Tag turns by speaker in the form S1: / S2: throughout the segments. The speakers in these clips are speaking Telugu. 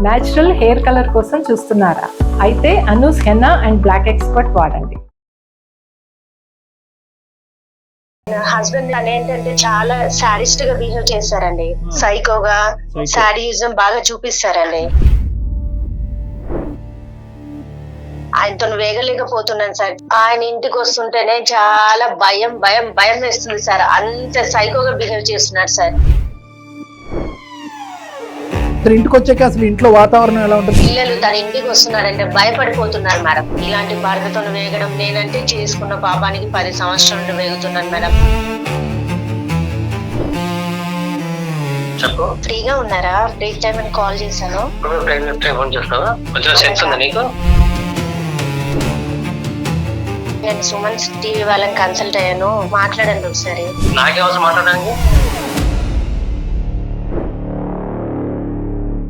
S1: న్యాచురల్ హెయిర్ కలర్ కోసం చూస్తున్నారా? అయితే Anu's henna and black expert వాడండి.
S2: హస్బెండ్ అని ఏంటంటే చాలా సాడిస్ట్ గా బిహేవ్ చేస్తారండి. సైకోగా సాడిజం బాగా చూపిస్తారండి. ఆయనతో వేగలేకపోతున్నాను సార్. ఆయన ఇంటికి వస్తుంటేనే చాలా భయం భయం భయం వేస్తుంది సార్. అంత సైకోగా బిహేవ్ చేస్తున్నారు సార్.
S3: ఇంటికి వచ్చాక అసలు ఇంట్లో వాతావరణం ఎలా ఉంటుంది?
S2: పిల్లలు తన ఇంటికి వస్తున్నారంటే భయపడిపోతున్నారు మేడం. ఇలాంటి భర్తతో వేగడం, నేనంటే చేసుకున్న పాపానికి 10 సంవత్సరాలు వేగుతున్నాను మేడం.
S4: చెప్పు.
S2: ఫ్రీగా ఉన్నారా? బ్రేక్ టైం అని కాల్ చేశాను.
S4: ఫోన్ చేస్తావా? కొంచెం సెన్స్ ఉందా నీకు?
S2: నేను సుమన్ టీవీ వాళ్ళని కన్సల్ట్ అయ్యాను, మాట్లాడండి ఒకసారి.
S4: నాకే అవసరం మాట్లాడడానికి?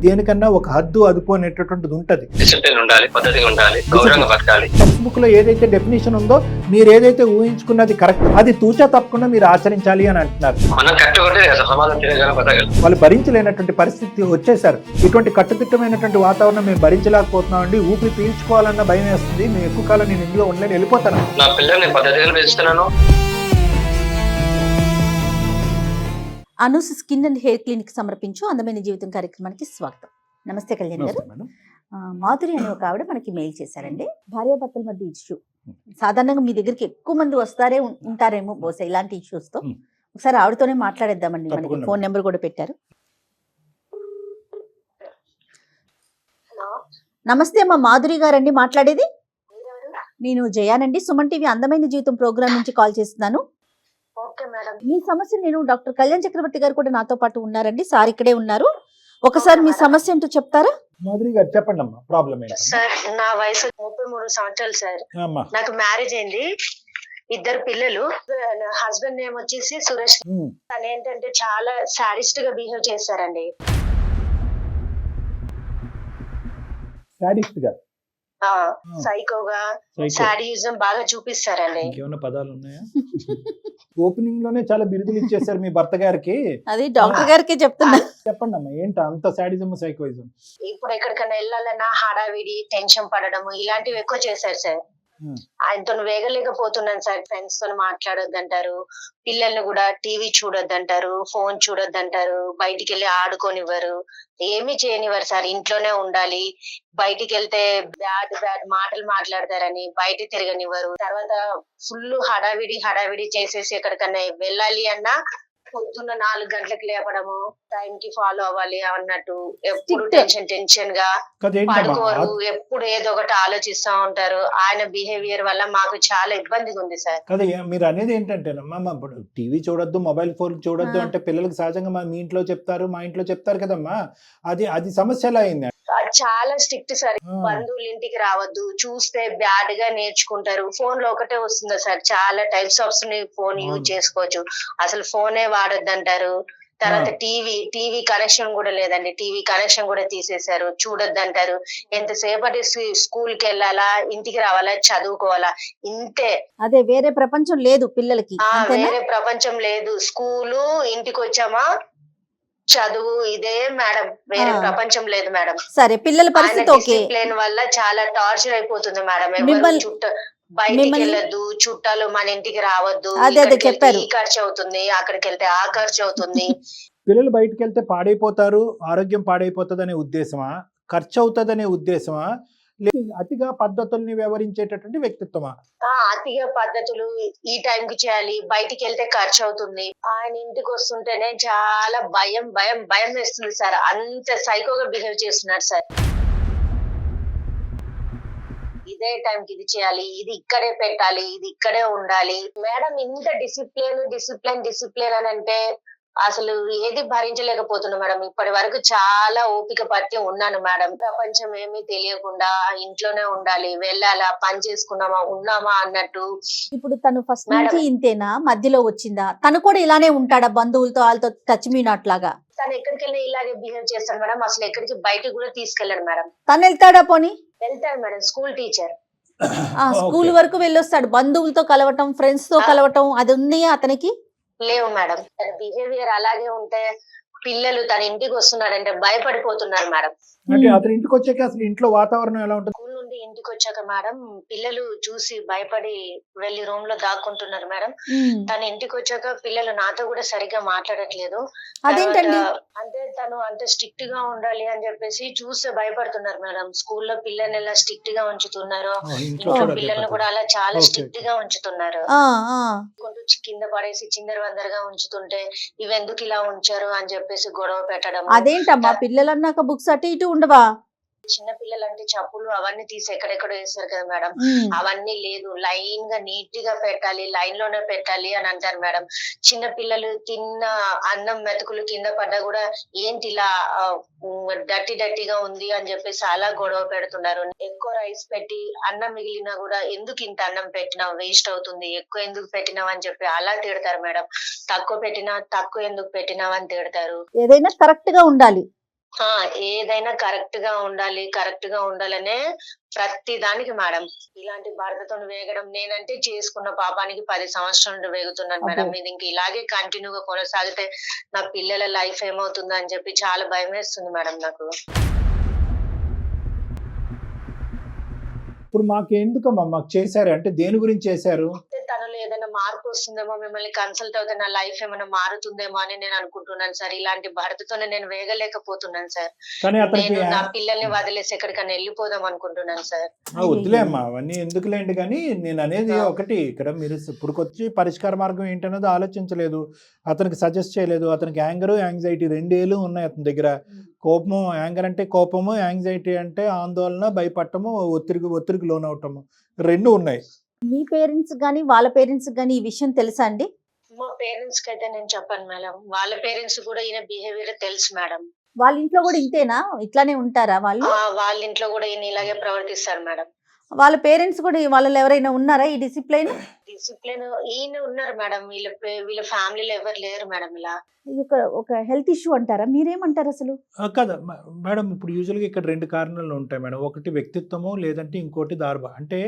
S3: దేనికన్నా ఒక హద్దు అదుపు అనేటటువంటిది ఉంటది.
S4: డిసిప్లిన్ ఉండాలి, పద్ధతిగా ఉండాలి, గౌరవంగా బతకాలి.
S3: టెక్స్ట్ బుక్ లో ఏదైతే డెఫినేషన్ ఉందో, మీరు ఏదైతే ఊహించుకున్నది కరెక్ట్, అది తూచా తప్పకుండా మీరు ఆచరించాలి అని అంటున్నారు.
S4: మనం కట్టుకుంటే సమాజం తిరగల బతకగలం.
S3: వాళ్ళు భరించలేనటువంటి పరిస్థితి వచ్చేసారు. ఇటువంటి కట్టుదిట్టమైనటువంటి వాతావరణం మేము భరించలేకపోతున్నామండి. ఊపిరి పీల్చుకోవాలన్న భయం వేస్తుంది. మేము ఎక్కువ కాలం నేను ఇందులో ఉండలేని వెళ్ళిపోతాను.
S4: నా పిల్లల్ని పద్ధతిగా పెంచుతున్నాను.
S5: Anu's skin and hair clinic సమర్పించు అందమైన జీవితం కార్యక్రమానికి స్వాగతం. నమస్తే కళ్యాణ్ గారు. మాధురి అనే ఒక ఆవిడ మనకి మెయిల్ చేశారండి. భార్యాభర్తల మధ్య ఇష్యూ, సాధారణంగా మీ దగ్గరికి ఎక్కువ మంది ఉంటారేమో బహుశా ఇలాంటి ఇష్యూస్ తో. ఒకసారి ఆవిడతోనే మాట్లాడేద్దామండి. మనకి ఫోన్ నెంబర్ కూడా పెట్టారు. నమస్తే అమ్మా, మాధురి గారండి మాట్లాడేది. నేను జయానండి, సుమన్ టీవీ అందమైన జీవితం ప్రోగ్రామ్ నుంచి కాల్ చేస్తున్నాను. మీ సమస్య నేను డాక్టర్ కళ్యాణ్ చక్రవర్తి గారు కూడా నాతో పాటు ఉన్నారండి. సార్ ఇక్కడే ఉన్నారు. ఒకసారి మీ సమస్య ఏంటో చెప్తారా?
S3: మాధురి గారు చెప్పండి అమ్మా, ప్రాబ్లం ఏంటి?
S2: సార్ నా వయసు 33 సంవత్సరాలు సార్. నాకు మ్యారేజ్ అయింది, 2 పిల్లలు. హస్బెండ్ నేమ్ వచ్చేసి సురేష్. తను ఏంటంటే చాలా సాడిస్ట్ గా బిహేవ్ చేస్తారండి.
S3: సాడిస్ట్ గా,
S2: సైకోగా సాడిజం బాగా చూపిస్తారండి.
S3: ఇంకేమైనా పదాలు ఉన్నాయా? ఓపెనింగ్ లోనే చాలా బిరుదులు ఇచ్చేసారు మీ భర్త గారికి.
S5: అది డాక్టర్ గారికి చెప్తున్నా. చెప్పండి
S3: అమ్మా, ఏంటి అంత సాడిజం సైకోయిజం?
S2: ఇప్పుడు ఎక్కడికైనా వెళ్ళాలన్నా హడావిడి, టెన్షన్ పడడము ఇలాంటివి ఎక్కువ చేశారు సార్. ఆయనతో వేగలేకపోతున్నాను సార్. ఫ్రెండ్స్ తో మాట్లాడొద్దంటారు, పిల్లల్ని కూడా టీవీ చూడొద్దంటారు, ఫోన్ చూడొద్దంటారు, బయటికి వెళ్ళి ఆడుకోనివ్వరు, ఏమీ చేయనివ్వరు సార్. ఇంట్లోనే ఉండాలి. బయటికి వెళ్తే బ్యాడ్ మాటలు మాట్లాడతారని బయట తిరగనివ్వరు. తర్వాత ఫుల్ హడావిడి చేసేసి ఎక్కడికన్నా వెళ్ళాలి అన్నా పొద్దున్న 4 గంటలకు లేపడము, టైం కి ఫాలో అవ్వాలి అన్నట్టు, ఎప్పుడు టెన్షన్ గా పడుకోరు, ఎప్పుడు ఏదో ఒకటి ఆలోచిస్తా ఉంటారు. ఆయన బిహేవియర్ వల్ల మాకు చాలా ఇబ్బందిగా ఉంది సార్.
S3: కదా మీరు అనేది ఏంటంటేనమ్మా, ఇప్పుడు టీవీ చూడొద్దు, మొబైల్ ఫోన్ చూడొద్దు అంటే పిల్లలకు సహజంగా మీ ఇంట్లో చెప్తారు, మా ఇంట్లో చెప్తారు కదమ్మా. అది సమస్య ఎలా అయింది?
S2: చాలా స్ట్రిక్ట్ సార్. బంధువులు ఇంటికి రావద్దు, చూస్తే బ్యాడ్ గా నేర్చుకుంటారు. ఫోన్ లో ఒకటే వస్తుందా సార్? చాలా టైప్స్ ఆఫ్ ఫోన్ యూజ్ చేసుకోవచ్చు, అసలు ఫోనే వాడొద్దంటారు. తర్వాత టీవీ కనెక్షన్ కూడా లేదండి, టీవీ కనెక్షన్ కూడా తీసేశారు, చూడొద్దంటారు. ఎంతసేపటి స్కూల్ కి వెళ్ళాలా, ఇంటికి రావాలా, చదువుకోవాలా, ఇంతే.
S5: అదే వేరే ప్రపంచం లేదు పిల్లలకి.
S2: వేరే ప్రపంచం లేదు. స్కూలు, ఇంటికి వచ్చామా, చదువు, ఇదే మేడం, వేరే ప్రపంచం లేదు మేడం.
S5: సరే, పిల్లల పరిస్థితి ఓకే.
S2: డిసిప్లిన్ వల్ల చాలా టార్చర్ అయిపోతుంది మేడం. బయటికి వెళ్ళొద్దు, చుట్టాలు మన ఇంటికి రావద్దు, ఈ ఖర్చు అవుతుంది, అక్కడికి వెళ్తే ఆ ఖర్చు అవుతుంది.
S3: పిల్లలు బయటకు వెళ్తే పాడైపోతారు, ఆరోగ్యం పాడైపోతుంది అనే ఉద్దేశమా, ఖర్చు అవుతుంది అనే ఉద్దేశమా, అతిగా పద్ధతుల్ని వివరించేటటువంటి వ్యక్తిత్వమా?
S2: అతిగా పద్ధతులు, ఈ టైం కి చేయాలి, బయటికి వెళ్తే ఖర్చు అవుతుంది. ఆయన ఇంటికి వస్తుంటేనే చాలా భయం వేస్తుంది సార్. అంత సైకోగా బిహేవ్ చేస్తున్నారు సార్. ఇదే టైం కి ఇది చేయాలి, ఇది ఇక్కడే పెట్టాలి, ఇది ఇక్కడే ఉండాలి. మేడం ఇంత డిసిప్లిన్ అని అంటే అసలు ఏది భరించలేకపోతున్నా మేడం. ఇప్పటి వరకు చాలా ఓపిక పట్టి ఉన్నాను మేడం. ప్రపంచం ఏమీ తెలియకుండా ఇంట్లోనే ఉండాలి, వెళ్ళాలా, పని చేసుకున్నామా, ఉన్నామా అన్నట్టు.
S5: ఇప్పుడు తను ఫస్ట్ నుంచి ఇంతేనా, మధ్యలో వచ్చిందా? తను కూడా ఇలానే ఉంటాడా? బంధువులతో వాళ్ళతో టచ్ మీ నాట్ లాగా
S2: తను ఎక్కడికి వెళ్ళి ఇలాగే బిహేవ్ చేస్తాడు మేడం. అసలు ఎక్కడికి బయటకు కూడా తీసుకెళ్ళాడు మేడం.
S5: తను వెళ్తాడా? పోనీ
S2: వెళ్తాడు మేడం, స్కూల్ టీచర్.
S5: స్కూల్ వరకు వెళ్ళొస్తాడు. బంధువులతో కలవటం, ఫ్రెండ్స్ తో కలవటం అది ఉన్నాయా అతనికి?
S2: లేవు మేడం. బిహేవియర్ అలాగే ఉంటే పిల్లలు తన ఇంటికి వస్తున్నారంటే భయపడిపోతున్నారు మేడం.
S3: అంటే అతని ఇంటికి వచ్చాక అసలు ఇంట్లో వాతావరణం ఎలా ఉంటుంది?
S2: స్కూల్ నుండి ఇంటికి వచ్చాక మేడం పిల్లలు చూసి భయపడి వెళ్లి రూమ్ లో దాక్కుంటున్నారు మేడం. తన ఇంటికి వచ్చాక పిల్లలు నాతో కూడా సరిగ్గా మాట్లాడట్లేదు.
S5: అదేంటండి?
S2: తర్వాత అంటే తను అంటే స్ట్రిక్ట్ గా ఉండాలి అని చెప్పేసి చూస్తే భయపడుతున్నారు మేడం. స్కూల్లో పిల్లల్ని ఎలా స్ట్రిక్ట్ గా ఉంచుతున్నారు,
S3: ఇంట్లో
S2: ఇంకా
S3: కూడా
S2: పిల్లల్ని కూడా అలా చాలా
S3: Okay.
S2: స్ట్రిక్ట్ గా ఉంచుతున్నారు.
S5: ఆ, ఆ.
S2: కింద పడేసి చిందరవందరగా ఉంచుతుంటే ఇవెందుకు ఇలా ఉంచారు అని చెప్పేసి గొడవ పెట్టడం.
S5: అదేంటమ్మా పిల్లలు అన్నాక బుక్స్ అటు ఇటు ఉండవా?
S2: చిన్న పిల్లలంటే చెప్పులు అవన్నీ తీసి ఎక్కడెక్కడో వేస్తారు కదా మేడం. అవన్నీ లేదు, లైన్ గా నీట్ గా పెట్టాలి, లైన్ లోనే పెట్టాలి అని అంటారు మేడం. చిన్న పిల్లలు తిన్న అన్నం మెతుకులు కింద పడ్డా కూడా ఏంటి ఇలా డట్టిగా ఉంది అని చెప్పేసి అలా గొడవ పెడుతున్నారు. ఎక్కువ రైస్ పెట్టి అన్నం మిగిలినా కూడా ఎందుకు ఇంత అన్నం పెట్టినావు, వేస్ట్ అవుతుంది, ఎక్కువ ఎందుకు పెట్టినావు అని చెప్పి అలా తిడతారు మేడం. తక్కువ ఎందుకు పెట్టినావు అని తిడతారు.
S5: ఏదైనా కరెక్ట్ గా ఉండాలి.
S2: ఏదైనా కరెక్ట్ గా ఉండాలనే ప్రతి దానికి మేడం. ఇలాంటి భర్తతో వేగడం, నేనంటే చేసుకున్న పాపానికి 10 సంవత్సరాల నుండి వేగుతున్నాను మేడం.
S5: అబ్బో.
S2: ఇది ఇంక ఇలాగే కంటిన్యూగా కొనసాగితే నా పిల్లల లైఫ్ ఏమవుతుందో అని చెప్పి చాలా భయం వేస్తుంది మేడం నాకు.
S3: ఇప్పుడు మాకు ఎందుకమ్మా మాకు చేశారు అంటే దేని గురించి చేశారు?
S2: తనలో ఏదైనా మార్పు వస్తుందేమో, మిమ్మల్ని కన్సల్ట్ అవుతే నా లైఫ్ ఏమైనా మారుతుందేమో అని నేను అనుకుంటున్నాను సార్. ఇలాంటి భర్తతోనే నేను వేగలేకపోతున్నాను సార్.
S3: కానీ అతనికి
S2: నేను నా పిల్లల్ని వదిలేసి ఎక్కడికైనా వెళ్ళిపోదాం అనుకుంటున్నాను సార్.
S3: వద్దులే అమ్మా అవన్నీ ఎందుకులేండి. కానీ నేను అనేది ఒకటి, ఇక్కడ మీరు ఇప్పుడుకొచ్చి పరిష్కార మార్గం ఏంటనేది ఆలోచించలేదు, అతనికి సజెస్ట్ చేయలేదు. అతనికి యాంగర్ యాంగ్జైటీ రెండేళ్ళు ఉన్నాయి అతని దగ్గర. కోపము, యాంగర్ అంటే కోపము, యాంగ్జైటీ అంటే ఆందోళన, భయపడటము, ఒత్తిడికి లోనవటము, రెండు ఉన్నాయి.
S5: మీ పేరెంట్స్ గానీ వాళ్ళ పేరెంట్స్ గానీ ఈ విషయం తెలుసా అండి?
S2: మా పేరెంట్స్ కి అయితే నేను చెప్పాను మేడం. వాళ్ళ పేరెంట్స్ కూడా ఈయన బిహేవియర్ తెలుసు మేడం.
S5: వాళ్ళ ఇంట్లో కూడా ఇంతేనా? ఇట్లానే ఉంటారా వాళ్ళు?
S2: వాళ్ళ ఇంట్లో కూడా ఈయన ఇలాగే ప్రవర్తిస్తారు మేడం.
S5: వాళ్ళ పేరెంట్స్ కూడా వాళ్ళలో ఎవరైనా ఉన్నారా ఈ డిసిప్లైన్?
S2: ఈయన ఉన్నారు మేడం. వీళ్ళ ఫ్యామిలీలో ఎవరు లేరు మేడం ఇలా.
S5: ఇది ఒక హెల్త్ ఇష్యూ అంటారా? మీరేమంటారు అసలు?
S3: కదా మేడం, ఇప్పుడు యూజువల్గా ఇక్కడ రెండు కారణాలు ఉంటాయి మేడం. ఒకటి వ్యక్తిత్వము, లేదంటే ఇంకోటి దారుబా. అంటే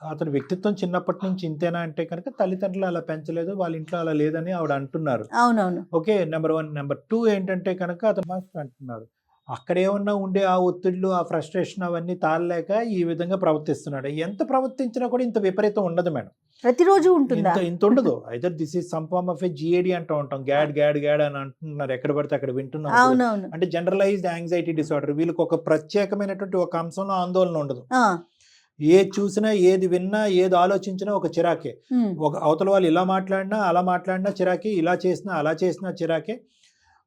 S3: అతని వ్యక్తిత్వం చిన్నప్పటి నుంచి ఇంతేనా అంటే కనుక తల్లిదండ్రులు అలా పెంచలేదు, వాళ్ళ ఇంట్లో అలా లేదని ఆవిడ అంటున్నారు.
S5: అవునవును.
S3: Okay, number 1. నెంబర్ 2 ఏంటంటే కనుక అతను మాస్టర్ అంటున్నారు. అక్కడ ఏమన్నా ఉండే ఆ ఒత్తిళ్ళు, ఆ ఫ్రస్ట్రేషన్ అవన్నీ తాళలేక ఈ విధంగా ప్రవర్తిస్తున్నాడు. ఎంత ప్రవర్తించినా కూడా ఇంత విపరీతం ఉండదు మేడం.
S5: ప్రతిరోజు ఉంటుందా?
S3: ఇంత ఉండదు. Either this is some form of a GAD అంటూ ఉంటాం. గ్యాడ్ అని అంటున్నారు, ఎక్కడ పడితే అక్కడ వింటున్నాం.
S5: అవునవును.
S3: అంటే జనరలైజ్డ్ యాంగ్జైటీ డిసార్డర్. వీళ్ళకి ఒక ప్రత్యేకమైనటువంటి ఒక అంశంలో ఆందోళన ఉండదు. ఏది చూసినా, ఏది విన్నా, ఏది ఆలోచించినా ఒక చిరాకే. ఒక అవతల వాళ్ళు ఇలా మాట్లాడినా, అలా మాట్లాడినా చిరాకే, ఇలా చేసినా, అలా చేసినా చిరాకే.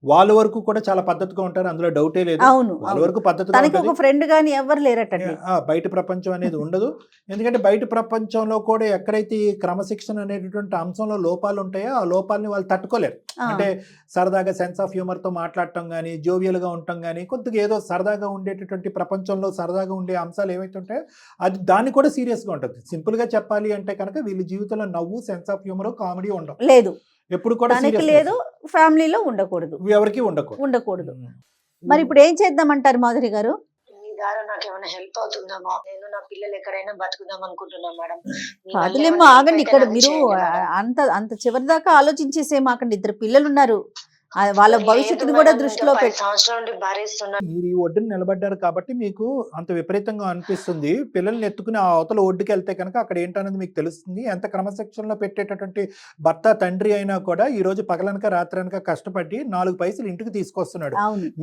S3: వాళ్ళ వరకు కూడా చాలా పద్ధతిగా ఉంటారు, అందులో డౌటే లేదు.
S5: అవును,
S3: వాళ్ళ వరకు పద్ధతిగా
S5: తనకి ఒక ఫ్రెండ్ గాని ఎవరు లేరటండి.
S3: బయట ప్రపంచం అనేది ఉండదు. ఎందుకంటే బయట ప్రపంచంలో కూడా ఎక్కడైతే ఈ క్రమశిక్షణ అనేటటువంటి అంశంలో లోపాలు ఉంటాయో ఆ లోపాలని వాళ్ళు తట్టుకోలేరు. అంటే సరదాగా సెన్స్ ఆఫ్ హ్యూమర్ తో మాట్లాడటం కానీ, జోవియల్ గా ఉండటం కానీ, కొద్దిగా ఏదో సరదాగా ఉండేటటువంటి ప్రపంచంలో సరదాగా ఉండే అంశాలు ఏవైతే ఉంటాయో అది దాన్ని కూడా సీరియస్ గా ఉంటుంది. సింపుల్ గా చెప్పాలి అంటే కనుక వీళ్ళ జీవితంలో నవ్వు, సెన్స్ ఆఫ్ హ్యూమర్, కామెడీ ఉండవు.
S5: లేదు,
S3: ఎప్పుడు కూడా
S5: లేదు, ఫ్యామిలీలో ఉండకూడదు,
S3: ఎవరికి ఉండకూడదు.
S5: మరి ఇప్పుడు ఏం చేద్దామంటారు మాధురి గారు?
S2: మీ ద్వారా నాకు ఏమైనా హెల్ప్ అవుతుందేమో. నేను నా పిల్లలు ఎక్కడైనా బతుకుదాం అనుకుంటున్నా మేడం.
S5: కాదులేమో, ఆగండి. ఇక్కడ మీరు అంత చివరి దాకా ఆలోచించేసే మాకండి. 2 పిల్లలు ఉన్నారు, వాళ్ళ భవిష్యత్తుని కూడా దృష్టిలో పెట్టి
S2: సంవత్సరం నుండి భరిస్తున్నా.
S3: మీరు ఈ ఒడ్డుని నిలబడ్డారు కాబట్టి మీకు అంత విపరీతంగా అనిపిస్తుంది. పిల్లల్ని ఎత్తుకుని ఆ అవతల ఒడ్డుకి వెళ్తే కనుక అక్కడ ఏంటనేది మీకు తెలుస్తుంది. ఎంత క్రమశిక్షణలో పెట్టేటటువంటి భర్త, తండ్రి అయినా కూడా ఈ రోజు పగలనక రాత్రనక కష్టపడి 4 పైసలు ఇంటికి తీసుకొస్తున్నాడు.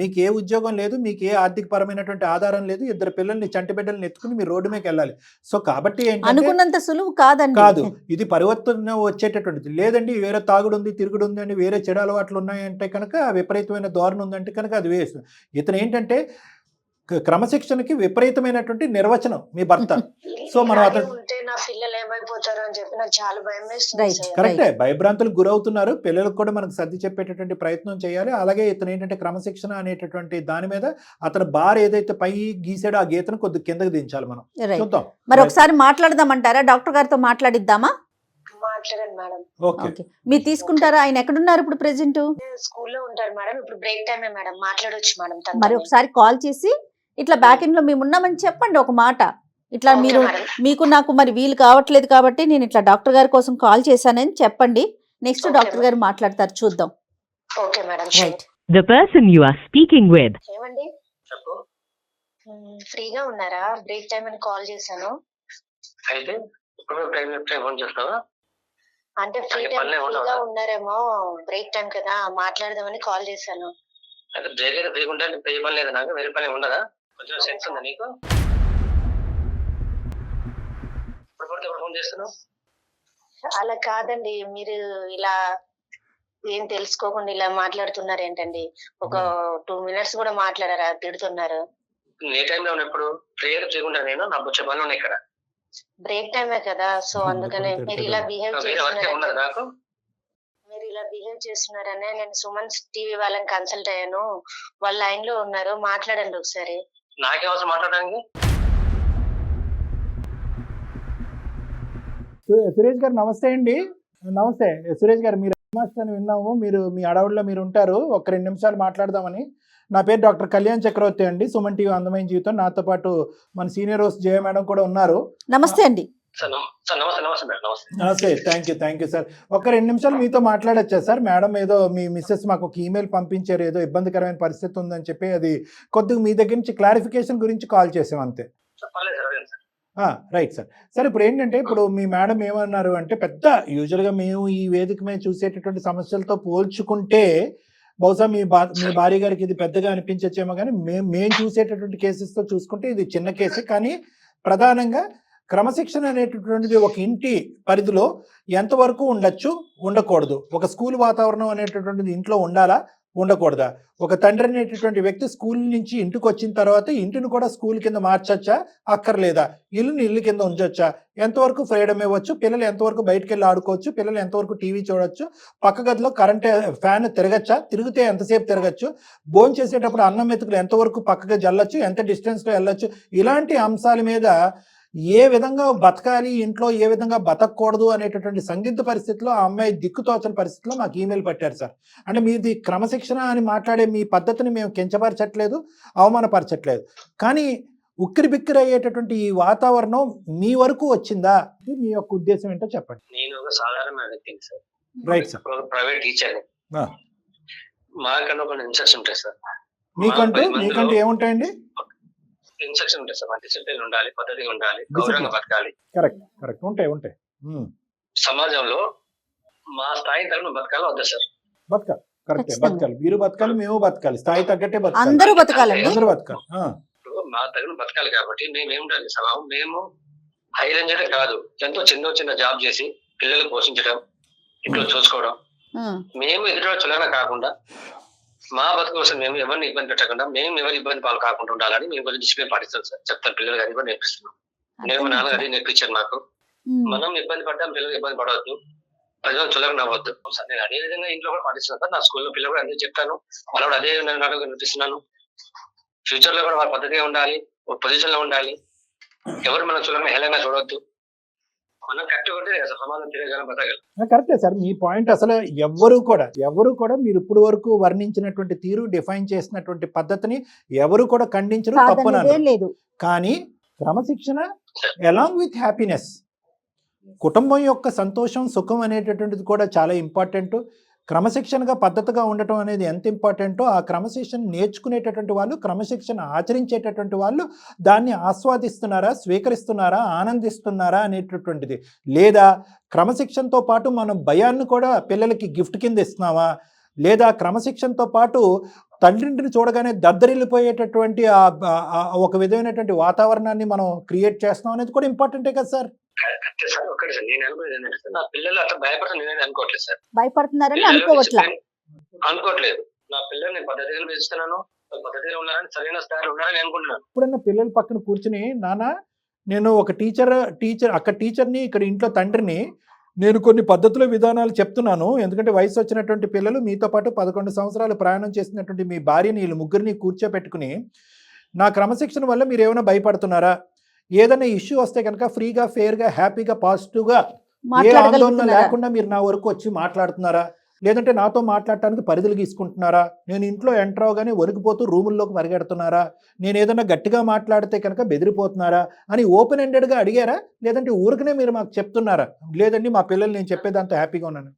S3: మీకు ఏ ఉద్యోగం లేదు, మీకు ఏ ఆర్థిక పరమైనటువంటి ఆధారం లేదు, 2 పిల్లల్ని, చంటి బిడ్డల్ని ఎత్తుకుని మీరు రోడ్డు మీదకి వెళ్ళాలి. సో కాబట్టి
S5: అనుకున్నంత సులువు కాదు.
S3: ఇది పరివర్తన వచ్చేటటువంటిది. లేదండి వేరే తాగుడు ఉంది, తిరుగుడు ఉంది అని, వేరే చెడు అలవాట్లు ఉన్నాయంటే కనుక విపరీతమైన ధోరణి ఉందంటే కనుక అది వేస్ట్. ఇతను ఏంటంటే క్రమశిక్షణకి విపరీతమైనటువంటి నిర్వచనం మీ భర్త. సో మనం అతను
S2: నా పిల్లలు ఏమైపోతారు అని చెప్పి నాకు చాలా భయం వేస్తుంది.
S3: కరెక్టే, భయభ్రాంతులకు గురవుతున్నారు. పిల్లలకు కూడా మనకు సర్ది చెప్పేటటువంటి ప్రయత్నం చేయాలి. అలాగే ఇతను ఏంటంటే క్రమశిక్షణ అనేటటువంటి దాని మీద అతను బార్ ఏదైతే పై గీసాడో ఆ గీతను కొద్దిగా కిందకి దించాలి. మనం చూద్దాం.
S5: మరి ఒకసారి మాట్లాడదామంటారా? డాక్టర్ గారితో మాట్లాడిద్దామా?
S2: మాట్లాడండి మేడం.
S3: ఓకే,
S5: మీరు తీసుకుంటారా? ఆయన ఎక్కడున్నారు ఇప్పుడు ప్రెసెంట్?
S2: స్కూల్లో ఉంటారు మేడం. ఇప్పుడు బ్రేక్ టైమే మేడం. మాట్లాడొచ్చు మేడం.
S5: మరి ఒకసారి కాల్ చేసి ఇట్లా బ్యాక్ ఎండ్ లో మేము ఉన్నామని చెప్పండి ఒక మాట. ఇట్లా మీకు నాకు మరి వీలు కావట్లేదు కాబట్టి నేను ఇట్లా డాక్టర్ గారి కోసం కాల్ చేశానని చెప్పండి. నెక్స్ట్ డాక్టర్ గారు మాట్లాడతారు, చూద్దాం.
S2: Okay madam.
S5: Right.
S6: The person you are speaking with
S2: ఏమండి
S4: చెప్పు.
S2: ఫ్రీగా ఉన్నారా? బ్రేక్ టైం అని కాల్ చేశాను.
S4: అయితే ఇప్పుడు టైం ఫోన్ చేస్తావా?
S2: అంటే
S4: అయ్యో, పనులే ఉండవా?
S2: ఫ్రీగా ఉన్నారేమో, బ్రేక్ టైం కదా మాట్లాడదామని కాల్ చేశాను.
S4: అయితే బ్రేక్ అయితే ఫ్రీగా ఉంటే ఏ పని లేదా నాకు? వేరే పని ఉండదా? కొంచెం సెన్స్ ఉందా నీకు? ఇప్పుడు పడితే ఇప్పుడు ఫోన్ చేస్తున్నావు?
S2: అలా కాదండి, మీరు ఇలా ఏం తెలుసుకోకుండా ఇలా మాట్లాడుతున్నారు ఏంటండి? ఒక 2 minutes కూడా మాట్లాడారా? తిడుతున్నారు.
S4: నీ టైంలో ఉన్నప్పుడు ఫ్రీగా ఉంటా నేను. నా బుచ్చ పనులు ఉన్నాయి ఇక్కడ.
S2: బ్రేక్ టైమే కదా, సో అందుకనే మీరు ఇలా బిహేవ్
S4: వేరే వర్క్ ఉండదు
S2: చేస్తున్నారని
S4: నాకు.
S2: నేను సుమన్ టీవీ వాళ్ళని కన్సల్ట్ అయ్యాను. వాళ్ళ లైన్ లో ఉన్నారు, మాట్లాడండి ఒకసారి.
S4: నాకేం అవసరం మాట్లాడడానికి?
S3: సురేష్ గారు నమస్తే అండి. నమస్తే సురేష్ గారు, మీరు మాస్టర్ అని విన్నాము. మీరు మీ అడవుల్లో మీరు ఉంటారు. ఒక 2 నిమిషాలు మాట్లాడదామని. నా పేరు డాక్టర్ కళ్యాణ్ చక్రవర్తి అండి. సుమన్ టీవీ అందమైన జీవితం. నాతో పాటు మన సీనియర్ హోస్ట్ జయ మేడం కూడా ఉన్నారు.
S5: నమస్తే అండి.
S4: సార్ నమస్తే మేడం. నమస్తే.
S3: నమస్తే. Thank you sir. ఒక 2 నిమిషాలు మీతో మాట్లాడొచ్చా సార్? మేడం ఏదో మీ మిస్సెస్ మాకు ఒక ఈమెయిల్ పంపించారు, ఏదో ఇబ్బందికరమైన పరిస్థితి ఉందని చెప్పి. అది కొద్దిగా మీ దగ్గర నుంచి క్లారిఫికేషన్ గురించి కాల్ చేసాం అంతే.
S4: చెప్పలేదు సార్. అదేం సార్?
S3: Right sir. సార్ ఇప్పుడు ఏంటంటే, ఇప్పుడు మీ మేడం ఏమన్నారు అంటే, పెద్ద యూజువల్గా మేము ఈ వేదిక మీద చూసేటటువంటి సమస్యలతో పోల్చుకుంటే బహుశా మీ భార్య గారికి ఇది పెద్దగా అనిపించచ్చేమో, కానీ మేము చూసేటటువంటి కేసెస్తో చూసుకుంటే ఇది చిన్న కేసే. కానీ ప్రధానంగా క్రమశిక్షణ అనేటటువంటిది ఒక ఇంటి పరిధిలో ఎంతవరకు ఉండొచ్చు, ఉండకూడదు? ఒక స్కూల్ వాతావరణం అనేటటువంటిది ఇంట్లో ఉండాలా, ఉండకూడదా? ఒక తండ్రి అనేటటువంటి వ్యక్తి స్కూల్ నుంచి ఇంటికి వచ్చిన తర్వాత ఇంటిని కూడా స్కూల్ కింద మార్చొచ్చా, అక్కర్లేదా? ఇల్లుని ఇల్లు కింద ఉంచొచ్చా? ఎంతవరకు ఫ్రీడమ్ ఇవ్వచ్చు? పిల్లలు ఎంతవరకు బయటకు వెళ్ళి ఆడుకోవచ్చు? పిల్లలు ఎంతవరకు టీవీ చూడొచ్చు? పక్క గదిలో ఫ్యాన్ తిరగచ్చా? తిరిగితే ఎంతసేపు తిరగచ్చు? భోజనం చేసేటప్పుడు అన్నం మెతుకులు ఎంతవరకు పక్కగా జల్లచ్చు? ఎంత డిస్టెన్స్లో వెళ్ళొచ్చు? ఇలాంటి అంశాల మీద ఏ విధంగా బతకాలి ఇంట్లో, ఏ విధంగా బతకూడదు అనేటటువంటి సందిగ్ధ పరిస్థితిలో ఆ అమ్మాయి దిక్కుతోచని పరిస్థితిలో మాకు ఈమెయిల్ పెట్టారు సార్. అంటే మీది క్రమశిక్షణ అని మాట్లాడే మీ పద్ధతిని మేము కించపరచట్లేదు, అవమానపరచట్లేదు. కానీ ఉక్కిరి బిక్కిరి అయ్యేటటువంటి ఈ వాతావరణం మీ వరకు వచ్చిందా? మీ యొక్క ఉద్దేశం ఏంటో చెప్పండి.
S4: నేను ఒక సాధారణ వ్యక్తిని సార్.
S3: Right sir.
S4: ఒక ప్రైవేట్ టీచర్. మాకన్నా కొన్ని ఇన్స్ట్రక్షన్ ఉంటాయి సార్.
S3: మీకంటూ ఏముంటాయండి?
S4: ఇన్స్ట్రక్షన్ ఉంటాయి సార్. డిసిప్లిన్ ఉండాలి, పద్ధతిగా ఉండాలి, గౌరవంగా బతకాలి.
S3: కరెక్ట్. ఉంటాయి.
S4: సమాజంలో మా స్థాయి తరపున బతకాలి వద్దా సార్?
S3: బతకాలి. కరెక్టే. బతకాలి. మీరు బతకాలి, మేము బతకాలి. స్థాయి తగ్గట్టే బతకాలి.
S5: అందరూ బతకాలండి.
S3: అందరూ బతకాలి.
S4: ఇప్పుడు మా తగిన బతకాలి కాబట్టి మేము ఏమిటండి స్వభావం, మేము హై రేంజ్ కాదు, ఎంతో చిన్న జాబ్ చేసి పిల్లలు పోషించడం, ఇంట్లో చూసుకోవడం, మేము ఎదురు చులన కాకుండా మా బతుకు కోసం మేము ఎవరిని ఇబ్బంది పెట్టకుండా, మేము ఎవరి ఇబ్బంది పాలు కాకుండా ఉండాలని మేము కొంచెం డిసిప్లిన్ పాటిస్తాం సార్. చెప్తాను, పిల్లలు గారికి కూడా నేర్పిస్తున్నాం. నేను మా నాన్నగారి నేర్పించాను మాకు. మనం ఇబ్బంది పడ్డాం, పిల్లలు ఇబ్బంది పడవద్దు, ప్రజలు చులక నవ్వద్దు సార్. నేను అదే విధంగా ఇంట్లో కూడా పాటిస్తున్నాను సార్. నా స్కూల్లో పిల్లలు కూడా అదే చెప్తాను, వాళ్ళు కూడా అదే నేర్పిస్తున్నాను. ఫ్యూచర్ లో కూడా వాళ్ళ పద్ధతిగా ఉండాలి, ఒక పొజిషన్ లో ఉండాలి, ఎవరు మన చులక హేళనగా చూడవద్దు. మనం కట్టుకుంటే సమాజం తిరగలం, బతకగలం.
S3: కరెక్టే సార్ మీ పాయింట్. అసలు ఎవరు కూడా మీరు ఇప్పుడు వరకు వర్ణించినటువంటి తీరు, డిఫైన్ చేసినటువంటి పద్ధతిని ఎవరు కూడా ఖండించరు, తప్పనలేదు.
S5: లేదు.
S3: కానీ క్రమశిక్షణ అలాంగ్ విత్ హ్యాపీనెస్, కుటుంబం యొక్క సంతోషం, సుఖం అనేటటువంటిది కూడా చాలా ఇంపార్టెంట్. క్రమశిక్షణగా పద్ధతిగా ఉండటం అనేది ఎంత ఇంపార్టెంటో, ఆ క్రమశిక్షణ నేర్చుకునేటటువంటి వాళ్ళు, క్రమశిక్షణ ఆచరించేటటువంటి వాళ్ళు దాన్ని ఆస్వాదిస్తున్నారా, స్వీకరిస్తున్నారా, ఆనందిస్తున్నారా అనేటటువంటిది. లేదా క్రమశిక్షణతో పాటు మనం భయాన్ని కూడా పిల్లలకి గిఫ్ట్ కింద ఇస్తున్నావా, లేదా క్రమశిక్షణతో పాటు తండ్రింటిని చూడగానే దద్దరిల్లిపోయేటటువంటి ఒక విధమైనటువంటి వాతావరణాన్ని మనం క్రియేట్ చేస్తున్నాం అనేది కూడా ఇంపార్టెంటే కదా సార్.
S4: కరెక్టే సార్. ఒకటి సార్, నేను అనుకునేది ఏంటంటే సార్, నా పిల్లలు అట్లా భయపడతాను నేనే అనుకోవట్లేదు సార్.
S5: భయపడుతున్నారని
S4: అనుకోవట్లేదు. నా పిల్లల్ని పద్ధతిగా పెంచుతున్నాను, పద్ధతిగా ఉన్నారని, సరైన స్థాయిలో ఉన్నారని అనుకుంటున్నాను.
S3: ఇప్పుడన్నా పిల్లల పక్కన కూర్చుని, నాన్న నేను ఒక టీచర్ని, ఇక్కడ ఇంట్లో తండ్రిని, నేను కొన్ని పద్ధతుల విధానాలు చెప్తున్నాను. ఎందుకంటే వయసు వచ్చినటువంటి పిల్లలు, మీతో పాటు 11 సంవత్సరాలు ప్రయాణం చేసినటువంటి మీ భార్యని, వీళ్ళు ముగ్గురిని కూర్చోపెట్టుకుని, నా క్రమశిక్షణ వల్ల మీరు ఏమైనా భయపడుతున్నారా, ఏదైనా ఇష్యూ వస్తే కనుక ఫ్రీగా, ఫెయిర్గా, హ్యాపీగా, పాజిటివ్గా, ఏ ఆందోళన లేకుండా మీరు నా వరకు వచ్చి మాట్లాడుతున్నారా, లేదంటే నాతో మాట్లాడటానికి పరిధులు గీసుకుంటున్నారా, నేను ఇంట్లో ఎంటర్ అవగానే వణికిపోతూ రూముల్లోకి పరిగెడుతున్నారా, నేను ఏదైనా గట్టిగా మాట్లాడితే కనుక బెదిరిపోతున్నారా అని ఓపెన్ ఎండెడ్గా అడిగారా, లేదంటే ఊరికనే మీరు మాకు చెప్తున్నారా, లేదండి మా పిల్లలు నేను చెప్పేదాంతో హ్యాపీగా ఉన్నాను?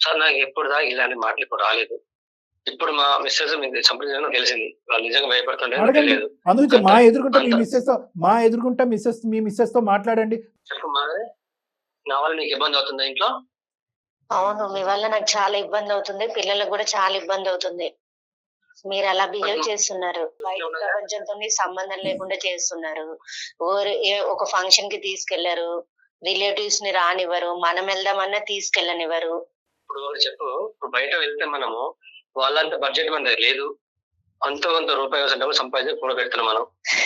S4: సార్ నాకు ఎప్పుడు దాకా ఇలాంటి మాటలు ఇప్పుడు రాలేదు. ఇప్పుడు మా మిస్సెస్ మీకు సంప్రదించడం తెలిసింది, వాళ్ళు నిజంగా భయపడుతుండే
S3: అడగండి.
S4: తెలియదు.
S3: అందుకే మా ఎదుర్కొంటే మీ మిస్సెస్ తో మాట్లాడండి.
S4: చెప్పు మాధవి, నా వల్ల నీకు ఇబ్బంది అవుతుందా ఇంట్లో?
S2: అవును, మీ వల్ల నాకు చాలా ఇబ్బంది అవుతుంది, పిల్లలకు కూడా చాలా ఇబ్బంది అవుతుంది. మీరు అలా బిహేవ్ చేస్తున్నారు, బయట ప్రపంచంతో సంబంధం లేకుండా చేస్తున్నారు. ఒక ఫంక్షన్ కి తీసుకెళ్లారు, రిలేటివ్స్ ని రానివ్వరు, మనం వెళ్దామన్నా తీసుకెళ్ళనివ్వరు.
S4: ఇప్పుడు చెప్పు, ఇప్పుడు బయట వెళ్తే మనము వాళ్ళంత బడ్జెట్ మన దగ్గర లేదు, అంతో కొంత రూపాయి సంపాదించి కూడా పెడుతున్నాం మనం.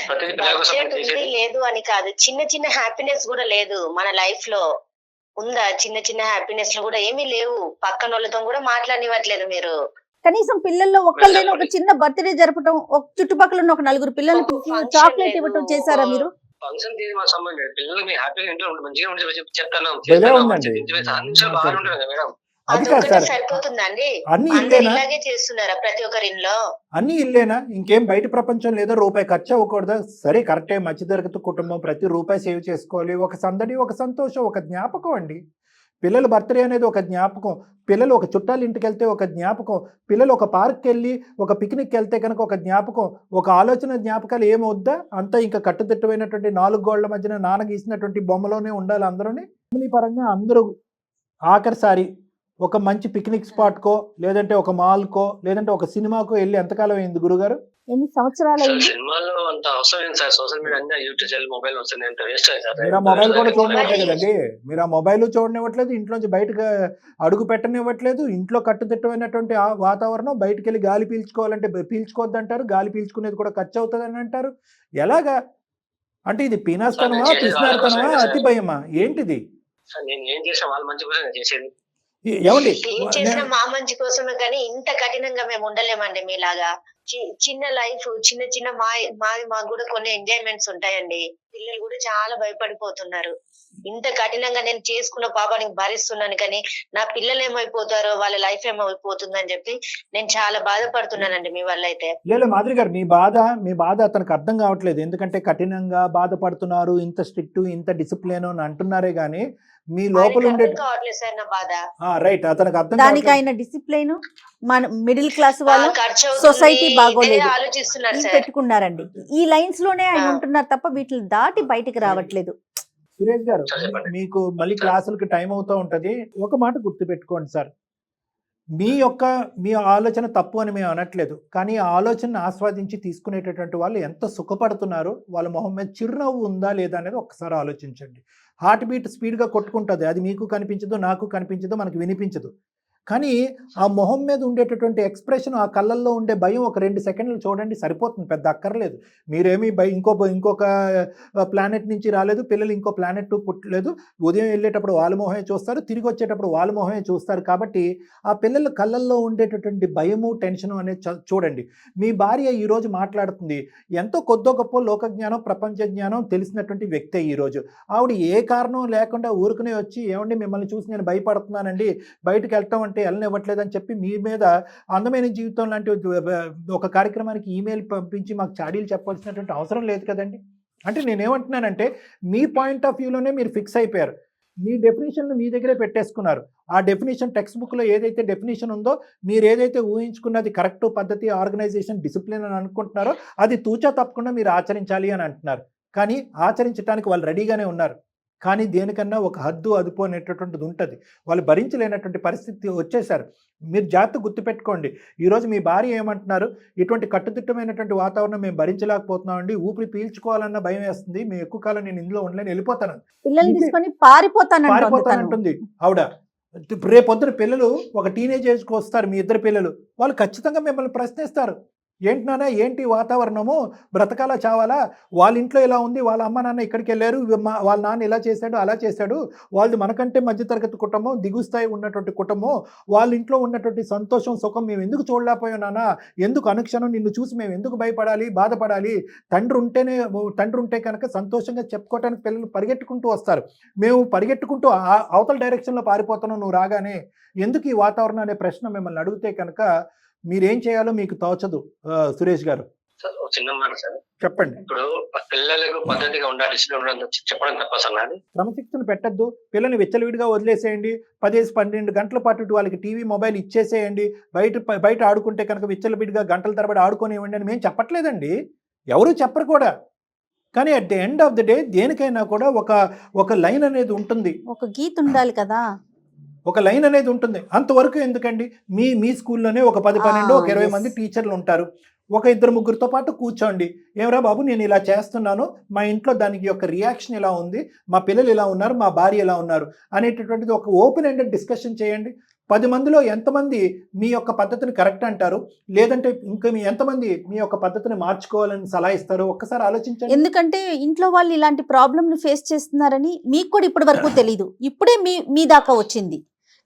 S4: ప్రతి
S2: బడ్జెట్ ఉంది లేదు అని కాదు, చిన్న చిన్న హ్యాపీనెస్ కూడా లేదు మన లైఫ్ లో. ఉందా? చిన్న చిన్న హ్యాపీనెస్ లో కూడా ఏమీ లేవు. పక్కన వాళ్ళతో కూడా మాట్లాడనివ్వట్లేదు మీరు.
S5: కనీసం పిల్లల్లో ఒక్కళ్ళైనా ఒక చిన్న బర్త్డే జరపడం, ఒక చుట్టుపక్కల ఉన్న ఒక నలుగురు పిల్లల్ని పిలిచి చాక్లెట్ ఇవ్వటం చేశారా మీరు?
S4: ఫంక్షన్ మా సంబంధం లేదు, పిల్లలు మీ హ్యాపీగా ఇంట్లో మంచిగా ఉండి చెప్తాను మేడం.
S2: అదొకటి సరిపోతుందండి?
S3: అన్ని
S2: అందరు
S3: ఇల్లేనా?
S2: ఇలాగే చేస్తున్నారా ప్రతి ఒక్కరింట్లో?
S3: అన్ని ఇల్లేనా? ఇంకేం బయట ప్రపంచం లేదా? రూపాయి ఖర్చు అవ్వకూడదా? సరే కరెక్టే, మధ్యతరగతి కుటుంబం, ప్రతి రూపాయి సేవ్ చేసుకోవాలి. ఒక సందడి, ఒక సంతోషం, ఒక జ్ఞాపకం అండి. పిల్లల బర్త్డే అనేది ఒక జ్ఞాపకం, పిల్లలు ఒక చుట్టాల ఇంటికి వెళ్తే ఒక జ్ఞాపకం, పిల్లలు ఒక పార్క్కి వెళ్ళి ఒక పిక్నిక్కి వెళ్తే కనుక ఒక జ్ఞాపకం, ఒక ఆలోచన జ్ఞాపకాలు ఏమవుద్దా? అంతా ఇంకా కట్టుదిట్టమైనటువంటి 4 గోళ్ల మధ్యన నాన్న గీసినటువంటి బొమ్మలోనే ఉండాలి అందరూని. ఫ్యామిలీ పరంగా అందరూ ఆఖరిసారి ఒక మంచి పిక్నిక్ స్పాట్కో, లేదంటే ఒక మాల్కో, లేదంటే ఒక సినిమాకో వెళ్ళి ఎంతకాలం అయింది గురుగారు?
S5: ఎన్ని సంవత్సరాలు అయింది?
S4: సినిమాలో అంత అవసరం ఏంటి సార్? సోషల్ మీడియా అన్ని యూట్యూబ్ మొబైల్ వస్తుంది, అంత వేస్ట్ సార్.
S3: మీరు ఆ మొబైల్ కూడా చూడనివ్వట్లేదు కదండి, మీరు ఆ మొబైల్ చూడనివ్వట్లేదు, ఇంట్లోంచి బయటకు అడుగు పెట్టనివ్వట్లేదు. ఇంట్లో కట్టుదిట్టమైనటువంటి ఆ వాతావరణం, బయటకు వెళ్ళి గాలి పీల్చుకోవాలంటే పీల్చుకోవద్దు అంటారు, గాలి పీల్చుకునేది కూడా ఖర్చు అవుతుంది అని అంటారు. ఎలాగా? అంటే ఇది పీనాస్తనమా, పిసినారితనమా, అతి భయమా, ఏంటిది?
S4: నేను ఏం చేసా వాళ్ళ మంచి కోసం నేను చేసేది.
S3: ఏమండి,
S2: ఏం చేసినా మా మంచి కోసమే, కానీ ఇంత కఠినంగా మేము ఉండలేమండి మీలాగా. చిన్న లైఫ్, చిన్న చిన్న మాకు కూడా కొన్ని ఎంజాయ్మెంట్స్ ఉంటాయండి. పిల్లలు కూడా చాలా భయపడిపోతున్నారు. ఇంత కఠినంగా నేను చేసుకున్న పాపానికి భరిస్తున్నాను, కానీ నా పిల్లలు ఏమైపోతారో, వాళ్ళ లైఫ్ ఏమైపోతుందని చెప్పి నేను చాలా బాధపడుతున్నానండి మీ వల్ల. అయితే
S3: లేదు మాధురి గారు, మీ బాధ అతనికి అర్థం కావట్లేదు. ఎందుకంటే కఠినంగా బాధపడుతున్నారు, ఇంత స్ట్రిక్ట్, ఇంత డిసిప్లిన్ అని అంటున్నారే గానీ మీ లోపల ఉండే
S2: కావట్లేదు సార్ నా బాధ.
S3: రైట్, అతనికి అర్థం
S5: దానికి ఆయన డిసిప్లైన్, మన మిడిల్ క్లాస్ వాళ్ళ
S2: ఖర్చు అవుతుంది,
S5: సొసైటీ బాగోలేదు,
S2: ఇదే ఆలోచిస్తున్నారు
S5: ఇవి
S2: సార్.
S5: పెట్టుకున్నారండి. ఈ లైన్స్ లోనే ఆయన ఉంటున్నారు తప్ప వీటిని దాటి బయటికి రావట్లేదు.
S3: సురేష్ గారు, మీకు మళ్ళీ క్లాసులకి టైం అవుతూ ఉంటది. ఒక మాట గుర్తుపెట్టుకోండి సార్, మీ ఆలోచన తప్పు అని మేము అనట్లేదు, కానీ ఆ ఆలోచనను ఆస్వాదించి తీసుకునేటటువంటి వాళ్ళు ఎంత సుఖపడుతున్నారు, వాళ్ళ మొహం మీద చిరునవ్వు ఉందా లేదా అనేది ఒక్కసారి ఆలోచించండి. హార్ట్ బీట్ స్పీడ్గా కొట్టుకుంటుంది, అది మీకు కనిపించదు, నాకు కనిపించదు, మనకు వినిపించదు. కానీ ఆ మొహం మీద ఉండేటటువంటి ఎక్స్ప్రెషన్, ఆ కళ్ళల్లో ఉండే భయం ఒక 2 సెకండ్లు చూడండి, సరిపోతుంది, పెద్ద అక్కర్లేదు. మీరేమీ ఇంకొక ప్లానెట్ నుంచి రాలేదు, పిల్లలు ఇంకో ప్లానెట్ పుట్టలేదు. ఉదయం వెళ్ళేటప్పుడు వాళ్ళ మొహమే చూస్తారు, తిరిగి వచ్చేటప్పుడు వాళ్ళ మొహమే చూస్తారు. కాబట్టి ఆ పిల్లల కళ్ళల్లో ఉండేటటువంటి భయము, టెన్షను అనేది చూడండి. మీ భార్య ఈరోజు మాట్లాడుతుంది, ఎంతో కొద్దో గొప్ప లోకజ్ఞానం, ప్రపంచ జ్ఞానం తెలిసినటువంటి వ్యక్తే. ఈరోజు ఆవిడ ఏ కారణం లేకుండా ఊరుకునే వచ్చి, ఏమండి మిమ్మల్ని చూసి నేను భయపడుతున్నానండి, బయటకు వెళ్ళటం అంటే వెళ్ళనివ్వట్లేదని చెప్పి మీ మీద అందమైన జీవితం లాంటి ఒక కార్యక్రమానికి ఈమెయిల్ పంపించి మాకు చాడీలు చెప్పాల్సినటువంటి అవసరం లేదు కదండి. అంటే నేనేమంటున్నానంటే, మీ పాయింట్ ఆఫ్ వ్యూలోనే మీరు ఫిక్స్ అయిపోయారు, మీ డెఫినేషన్లు మీ దగ్గరే పెట్టేసుకున్నారు. ఆ డెఫినేషన్ టెక్స్ట్ బుక్లో ఏదైతే డెఫినేషన్ ఉందో, మీరు ఏదైతే ఊహించుకున్నది కరెక్ట్ పద్ధతి, ఆర్గనైజేషన్, డిసిప్లిన్ అని అనుకుంటున్నారో, అది తూచా తప్పకుండా మీరు ఆచరించాలి అని అంటున్నారు. కానీ ఆచరించడానికి వాళ్ళు రెడీగానే ఉన్నారు. కానీ దేనికన్నా ఒక హద్దు, అదుపు అనేటటువంటిది ఉంటుంది. వాళ్ళు భరించలేనటువంటి పరిస్థితి వచ్చేసారు. మీరు జాగ్రత్త గుర్తుపెట్టుకోండి. ఈరోజు మీ భార్య ఏమంటున్నారు, ఇటువంటి కట్టుదిట్టమైనటువంటి వాతావరణం మేము భరించలేకపోతున్నామండి, ఊపిరి పీల్చుకోవాలన్న భయం వేస్తుంది, మేము ఎక్కువ కాలం నేను ఇందులో ఉండలేను, వెళ్ళిపోతాను,
S5: పిల్లల్ని తీసుకొని పారిపోతానంటుంది
S3: ఆవిడ. రేపొద్దున పిల్లలు ఒక టీనేజ్ ఏజ్కి వస్తారు, మీ ఇద్దరు పిల్లలు, వాళ్ళు ఖచ్చితంగా మిమ్మల్ని ప్రశ్నిస్తారు, ఏంటి నాన్న, ఏంటి వాతావరణము, బ్రతకాలా చావాలా, వాళ్ళ ఇంట్లో ఇలా ఉంది, వాళ్ళ అమ్మ నాన్న ఇక్కడికి వెళ్ళారు, వాళ్ళ నాన్న ఇలా చేశాడు, అలా చేశాడు, వాళ్ళది మనకంటే మధ్యతరగతి కుటుంబం, దిగు స్థాయి ఉన్నటువంటి కుటుంబం, వాళ్ళ ఇంట్లో ఉన్నటువంటి సంతోషం, సుఖం మేము ఎందుకు చూడలేకపోయాం నాన్న, ఎందుకు అనుక్షణం నిన్ను చూసి మేము ఎందుకు భయపడాలి, బాధపడాలి, తండ్రి ఉంటే కనుక సంతోషంగా చెప్పుకోవడానికి పిల్లలు పరిగెట్టుకుంటూ వస్తారు, మేము పరిగెట్టుకుంటూ అవతల డైరెక్షన్లో పారిపోతున్నాం నువ్వు రాగానే, ఎందుకు ఈ వాతావరణం అనే ప్రశ్న మిమ్మల్ని అడిగితే కనుక మీరేం చేయాలో మీకు తోచదు సురేష్ గారు.
S4: సార్ ఒక చిన్న మాట సార్.
S3: చెప్పండి.
S4: ఇప్పుడు పిల్లలకు పద్ధతిగా ఉండాలి, డిసిప్లిన్ ఉండాలి చెప్పడం తప్ప సార్ నాది.
S3: క్రమశిక్షణ పెట్టద్దు, పిల్లల్ని విచ్చలవిడిగా వదిలేసేయండి. 10-12 గంటల పాటు వాళ్ళకి టీవీ మొబైల్ ఇచ్చేసేయండి. బయట ఆడుకుంటే కనుక విచ్చలవిడిగా గంటల తరబడి ఆడుకోనివ్వండి అని మేము చెప్పట్లేదండి, ఎవరు చెప్పరు కూడా. కానీ at the end of the day దేనికైనా కూడా ఒక లైన్ అనేది ఉంటుంది,
S5: ఒక గీత ఉండాలి కదా.
S3: ఒక లైన్ అనేది ఉంటుంది. అంతవరకు ఎందుకండి? మీ స్కూల్లోనే ఒక 10-12 ఒక 20 మంది టీచర్లు ఉంటారు. ఒక 2-3 పాటు కూర్చోండి. ఏమరా బాబు నేను ఇలా చేస్తున్నాను, మా ఇంట్లో దానికి యొక్క రియాక్షన్ ఇలా ఉంది, మా పిల్లలు ఇలా ఉన్నారు, మా భార్య ఇలా ఉన్నారు అనేటటువంటిది ఒక ఓపెన్ ఎండెడ్ డిస్కషన్ చేయండి. 10 మందిలో ఎంతమంది మీ యొక్క పద్ధతిని కరెక్ట్ అంటారు, లేదంటే ఇంకా ఎంతమంది మీ యొక్క పద్ధతిని మార్చుకోవాలని సలహా ఇస్తారు? ఒక్కసారి ఆలోచించండి.
S5: ఎందుకంటే ఇంట్లో వాళ్ళు ఇలాంటి ప్రాబ్లమ్ ని ఫేస్ చేస్తున్నారని మీకు కూడా ఇప్పటి వరకు తెలియదు, ఇప్పుడే మీ దాకా వచ్చింది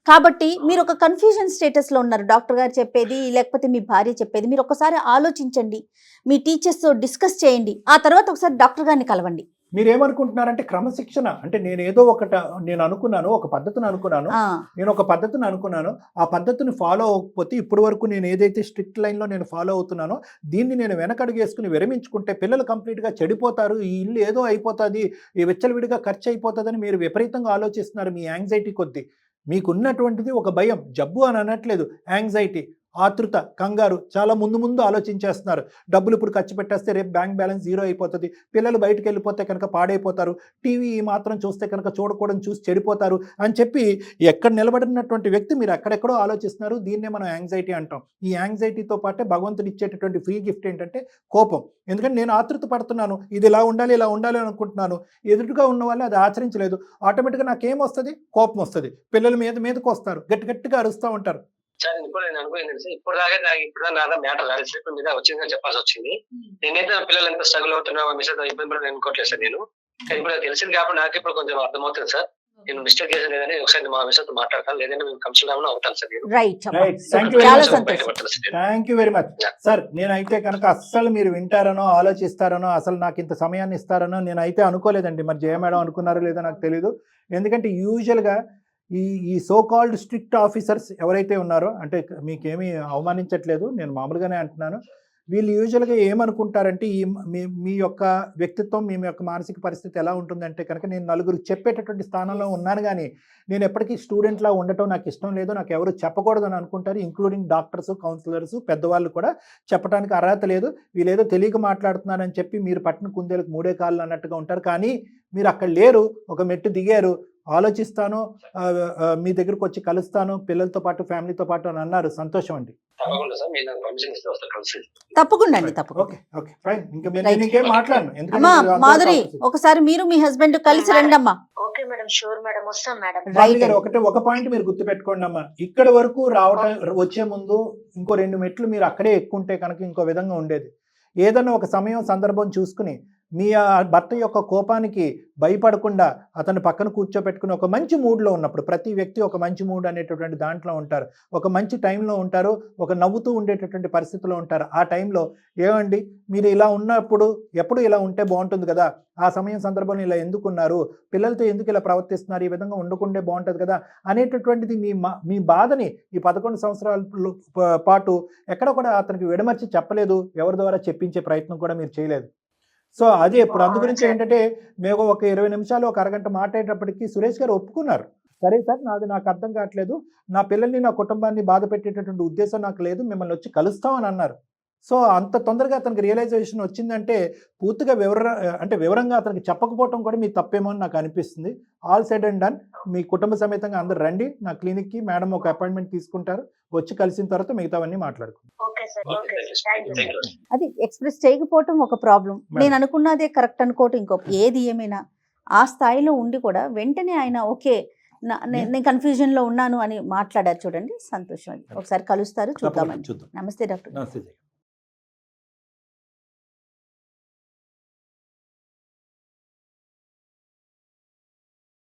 S5: కాబట్టి మీరు ఒక కన్ఫ్యూజన్ స్టేటస్ లో ఉన్నారు. డాక్టర్ గారు చెప్పేది లేకపోతే మీ భార్య చెప్పేది మీరు ఒకసారి ఆలోచించండి, మీ టీచర్స్ తో డిస్కస్ చేయండి, ఆ తర్వాత ఒకసారి డాక్టర్ గారిని కలవండి.
S3: మీరేమనుకుంటున్నారంటే క్రమశిక్షణ అంటే నేను అనుకున్నాను, ఒక పద్ధతిని అనుకున్నాను, నేను ఒక పద్ధతిని అనుకున్నాను, ఆ పద్ధతిని ఫాలో అవ్వకపోతే ఇప్పటి వరకు నేను ఏదైతే స్ట్రిక్ట్ లైన్లో నేను ఫాలో అవుతున్నానో దీన్ని నేను వెనకడుగేసుకుని విరమించుకుంటే పిల్లలు కంప్లీట్గా చెడిపోతారు, ఈ ఇల్లు ఏదో అయిపోతుంది, ఈ విచ్చలవిడిగా ఖర్చు అయిపోతుందని మీరు విపరీతంగా ఆలోచిస్తున్నారు. మీ యాంగ్జైటీ కొద్దీ మీకున్నటువంటిది ఒక భయం, జబ్బు అని అనట్లేదు, యాంగ్జైటీ, ఆతృత, కంగారు, చాలా ముందు ఆలోచించేస్తున్నారు. డబ్బులు ఇప్పుడు ఖర్చు పెట్టేస్తే రేపు బ్యాంక్ బ్యాలెన్స్ 0 అయిపోతుంది, పిల్లలు బయటకు వెళ్ళిపోతే కనుక పాడైపోతారు, టీవీ మాత్రం చూస్తే కనుక చూడకూడదు, చూసి చెడిపోతారు అని చెప్పి ఎక్కడ నిలబడినటువంటి వ్యక్తి మీరు ఎక్కడెక్కడో ఆలోచిస్తున్నారు. దీన్నే మనం యాంగ్జైటీ అంటాం. ఈ యాంగ్జైటీతో పాటే భగవంతుడు ఇచ్చేటటువంటి ఫ్రీ గిఫ్ట్ ఏంటంటే కోపం. ఎందుకంటే నేను ఆతృత పడుతున్నాను, ఇది ఇలా ఉండాలి అనుకుంటున్నాను, ఎదురుగా ఉన్న వాళ్ళు అది ఆచరించలేదు, ఆటోమేటిక్గా నాకేమొస్తుంది? కోపం వస్తుంది. పిల్లల మీదకి వస్తారు, గట్టిగా అరుస్తూ ఉంటారు.
S4: సార్ ఇప్పుడు నేను అనుకునేది సార్, ఇప్పుడు దాకా మ్యాటర్ రాలేదు మీద వచ్చిందని చెప్పాల్సి వచ్చింది. నేనైతే నా పిల్లలు ఎంత స్ట్రగుల్ అవుతున్నా మిస్ ఇబ్బంది పడి అనుకోవట్లేదు సార్ నేను. ఇప్పుడు తెలిసింది కాబట్టి నాకు ఇప్పుడు కొంచెం అర్థమవుతుంది సార్. నేను మిస్టేక్ చేసిన లేదని ఒకసారి మా మిస్ తో మాట్లాడతాను, లేదంటే మేము కన్సల్ట్ అవుతాను sir.
S3: Thank you very much sir. నేనైతే కనుక అస్సలు మీరు వింటారనో ఆలోచిస్తారనో అసలు నాకు ఇంత సమయాన్ని ఇస్తారనో నేనైతే అనుకోలేదండి. మరి జయ మేడం అనుకున్నారో లేదో నాకు తెలీదు. ఎందుకంటే యూజువల్గా ఈ సో కాల్డ్ స్ట్రిక్ట్ ఆఫీసర్స్ ఎవరైతే ఉన్నారో, అంటే మీకేమీ అవమానించట్లేదు, నేను మామూలుగానే అంటున్నాను, వీళ్ళు యూజువల్గా ఏమనుకుంటారంటే మీ యొక్క వ్యక్తిత్వం, మీ యొక్క మానసిక పరిస్థితి ఎలా ఉంటుందంటే కనుక నేను నలుగురికి చెప్పేటటువంటి స్థానంలో ఉన్నాను, కానీ నేను ఎప్పటికీ స్టూడెంట్లా ఉండటం నాకు ఇష్టం లేదు, నాకు ఎవరు చెప్పకూడదు అని అనుకుంటారు. ఇంక్లూడింగ్ డాక్టర్స్, కౌన్సిలర్స్, పెద్దవాళ్ళు కూడా చెప్పడానికి అర్హత లేదు, వీళ్ళేదో తెలియక మాట్లాడుతున్నారని చెప్పి మీరు పట్టిన కుందేలకు 3 కాళ్ళు అన్నట్టుగా ఉంటారు. కానీ మీరు అక్కడ లేరు, ఒక మెట్టు దిగారు, ఆలోచిస్తాను, మీ దగ్గరకు వచ్చి కలుస్తాను పిల్లలతో పాటు ఫ్యామిలీతో పాటు అని అన్నారు. సంతోషం అండి.
S5: తప్పకుండా అండి, మాధురి ఒకసారి మీరు మీ హస్బెండ్ కలిసి రండి అమ్మా.
S3: ఒక పాయింట్ మీరు గుర్తు పెట్టుకోండి అమ్మా, ఇక్కడ వరకు వచ్చే ముందు ఇంకో 2 మెట్లు మీరు అక్కడే ఎక్కుంటే కనుక ఇంకో విధంగా ఉండేది. ఏదన్నా ఒక సమయం సందర్భం చూసుకుని మీ భర్త యొక్క కోపానికి భయపడకుండా అతను పక్కన కూర్చోబెట్టుకుని ఒక మంచి మూడ్లో ఉన్నప్పుడు, ప్రతి వ్యక్తి ఒక మంచి మూడ్ అనేటటువంటి దాంట్లో ఉంటారు, ఒక మంచి టైంలో ఉంటారు, ఒక నవ్వుతూ ఉండేటటువంటి పరిస్థితిలో ఉంటారు. ఆ టైంలో ఏమండి మీరు ఇలా ఉన్నప్పుడు ఎప్పుడు ఇలా ఉంటే బాగుంటుంది కదా, ఆ సమయం సందర్భంలో ఇలా ఎందుకున్నారు, పిల్లలతో ఎందుకు ఇలా ప్రవర్తిస్తున్నారు, ఈ విధంగా ఉండకుండే బాగుంటుంది కదా అనేటటువంటిది మీ బాధని ఈ 11 సంవత్సరాల పాటు ఎక్కడ కూడా అతనికి విడమర్చి చెప్పలేదు, ఎవరి ద్వారా చెప్పించే ప్రయత్నం కూడా మీరు చేయలేదు. సో అదే ఇప్పుడు అందు గురించి ఏంటంటే మేము ఒక 20 నిమిషాలు ఒక అరగంట మాట్లాడేటప్పటికి సురేష్ గారు ఒప్పుకున్నారు, సరే సార్ నాకు అర్థం కావట్లేదు, నా పిల్లల్ని నా కుటుంబాన్ని బాధ పెట్టేటటువంటి ఉద్దేశం నాకు లేదు, మిమ్మల్ని వచ్చి కలుస్తామని అన్నారు. సో అంత తొందరగా అతనికి రియలైజేషన్ వచ్చిందంటే పూర్తిగా వివరంగా అతనికి చెప్పకపోవటం కూడా మీ తప్పేమో అని నాకు అనిపిస్తుంది. ఆల్ సెడ్ అండ్ డన్, మీ కుటుంబ సమేతంగా అందరు రండి నా క్లినిక్కి, మేడం ఒక అపాయింట్మెంట్ తీసుకుంటారు, వచ్చి కలిసిన తర్వాత మిగతావన్నీ మాట్లాడుకుంటాం.
S5: అది ఎక్స్ప్రెస్ చేయకపోవటం ఒక ప్రాబ్లం, నేను అనుకున్నదే కరెక్ట్ అనుకోవటం ఇంకో, ఏది ఏమైనా ఆ స్థాయిలో ఉండి కూడా వెంటనే ఆయన ఓకే నేను కన్ఫ్యూజన్ లో ఉన్నాను అని మాట్లాడారు. చూడండి సంతోషం, ఒకసారి కలుస్తారు, చూద్దామని. నమస్తే డాక్టర్.